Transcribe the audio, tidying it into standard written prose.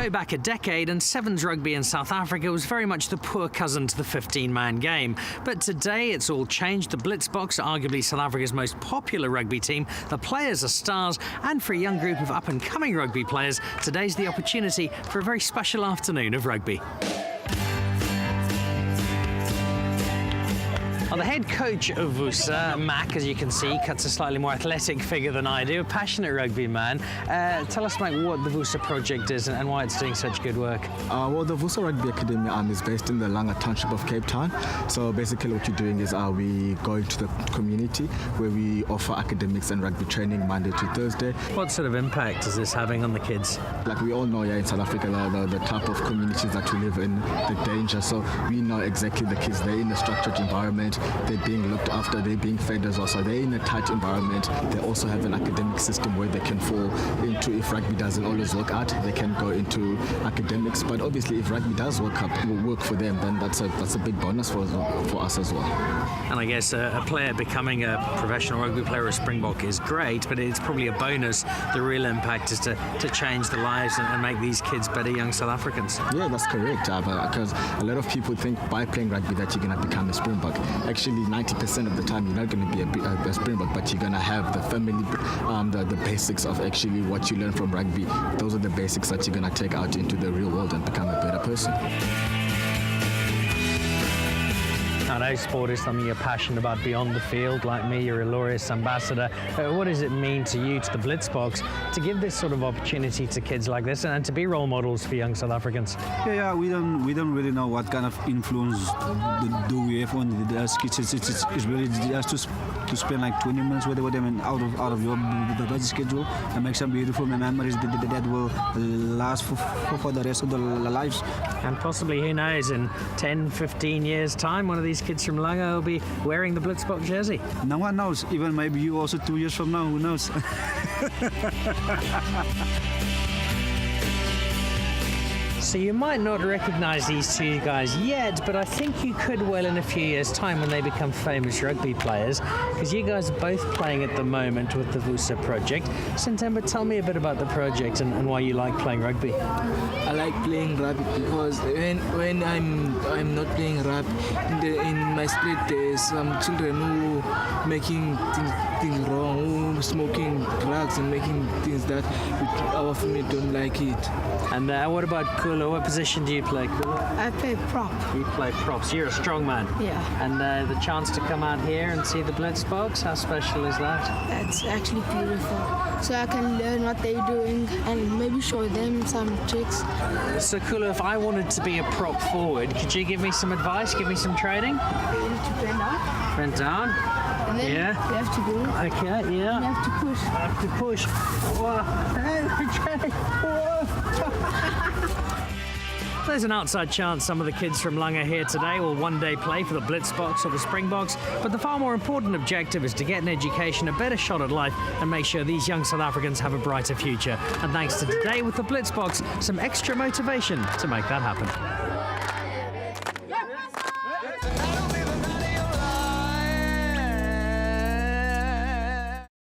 Go back a decade and Sevens rugby in South Africa was very much the poor cousin to the 15-man game. But today it's all changed. The Blitzboks are arguably South Africa's most popular rugby team. The players are stars, and for a young group of up-and-coming rugby players, today's the opportunity for a very special afternoon of rugby. Well, the head coach of VUSA, Mac, as you can see, cuts a slightly more athletic figure than I do, a passionate rugby man. Tell us, Mac, what the VUSA project is and why it's doing such good work. Well, the VUSA Rugby Academy is based in the Langa township of Cape Town. So basically what you're doing is we go into the community where we offer academics and rugby training Monday to Thursday. What sort of impact is this having on the kids? Like we all know in South Africa, the type of communities that we live in, the danger. So we know exactly the kids, they're in a structured environment. They're being looked after, they're being fed as well, so they're in a tight environment. They also have an academic system where they can fall into, if rugby doesn't always work out, they can go into academics. But obviously if rugby does work for them, then that's a big bonus for us as well. And I guess a player becoming a professional rugby player or a Springbok is great, but it's probably a bonus. The real impact is to change the lives and make these kids better young South Africans. Yeah, that's correct, because a lot of people think by playing rugby that you're going to become a Springbok. Actually, 90% of the time you're not going to be a Springbok, but you're going to have the family, the basics of actually what you learn from rugby. Those are the basics that you're going to take out into the real world and become a better person. I know sport is something you're passionate about beyond the field. Like me, you're a Laureus ambassador. What does it mean to you, to the Blitzboks, to give this sort of opportunity to kids like this and to be role models for young South Africans? Yeah, we don't really know what kind of influence do we have on the kids. It's really just to spend like 20 minutes with them and out of your busy schedule and make some beautiful memories that will last for the rest of their lives. And possibly, who knows, in 10, 15 years' time, one of these kids from Langa will be wearing the Blitzboks jersey. No one knows. Even maybe you also 2 years from now, who knows? So you might not recognize these two guys yet, but I think you could well in a few years' time when they become famous rugby players, because you guys are both playing at the moment with the VUSA project. September, tell me a bit about the project and why you like playing rugby. I like playing rugby because when I'm not playing rugby, in my street there's some children who making things wrong, who smoking drugs and making things that our family don't like it. And what about Kula? What position do you play, Kula? I play prop. You play props. You're a strong man. Yeah. And the chance to come out here and see the Blitzboks, how special is that? That's actually beautiful. So I can learn what they're doing and maybe show them some tricks. So Kula, if I wanted to be a prop forward, could you give me some advice, give me some training? You need to bend up. Bend down. And then you have to go. Okay, yeah. You have to push. I have to push. Whoa. Okay. Whoa. There's an outside chance some of the kids from Langa here today will one day play for the Blitzboks or the Springboks, but the far more important objective is to get an education, a better shot at life, and make sure these young South Africans have a brighter future. And thanks to Today with the Blitzboks, some extra motivation to make that happen.